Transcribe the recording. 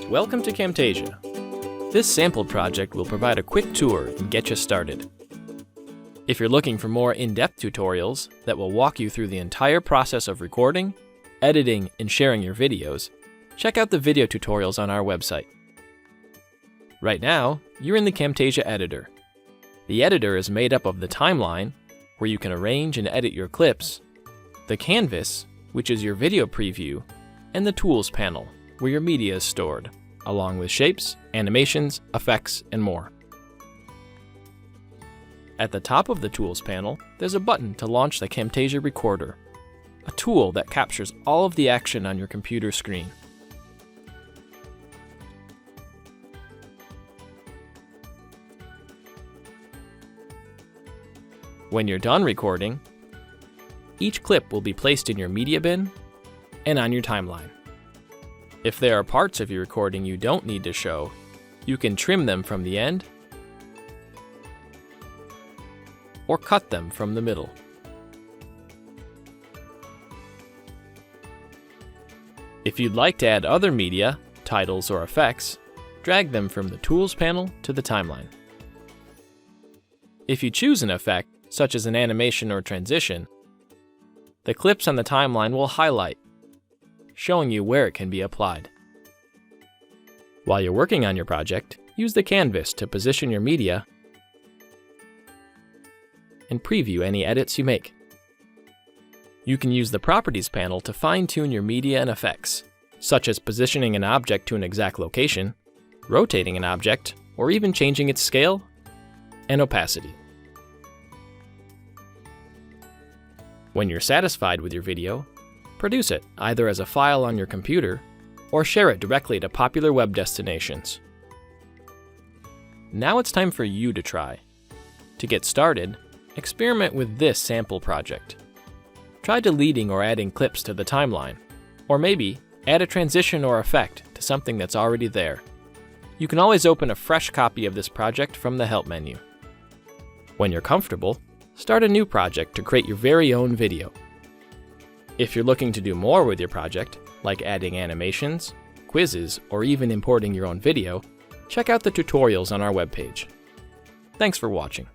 Welcome to Camtasia. This sample project will provide a quick tour and get you started. If you're looking for more in-depth tutorials that will walk you through the entire process of recording, editing, and sharing your videos, check out the video tutorials on our website. Right now, you're in the Camtasia editor. The editor is made up of the timeline, where you can arrange and edit your clips, the canvas, which is your video preview, and the tools panel, where your media is stored, along with shapes, animations, effects, and more. At the top of the tools panel, there's a button to launch the Camtasia Recorder, a tool that captures all of the action on your computer screen. When you're done recording, each clip will be placed in your media bin and on your timeline. If there are parts of your recording you don't need to show, you can trim them from the end or cut them from the middle. If you'd like to add other media, titles, or effects, drag them from the Tools panel to the timeline. If you choose an effect, such as an animation or transition, the clips on the timeline will highlight, showing you where it can be applied. While you're working on your project, use the canvas to position your media and preview any edits you make. You can use the Properties panel to fine-tune your media and effects, such as positioning an object to an exact location, rotating an object, or even changing its scale and opacity. When you're satisfied with your video, produce it either as a file on your computer or share it directly to popular web destinations. Now it's time for you to try. To get started, experiment with this sample project. Try deleting or adding clips to the timeline, or maybe add a transition or effect to something that's already there. You can always open a fresh copy of this project from the Help menu. When you're comfortable, start a new project to create your very own video. If you're looking to do more with your project, like adding animations, quizzes, or even importing your own video, check out the tutorials on our webpage. Thanks for watching.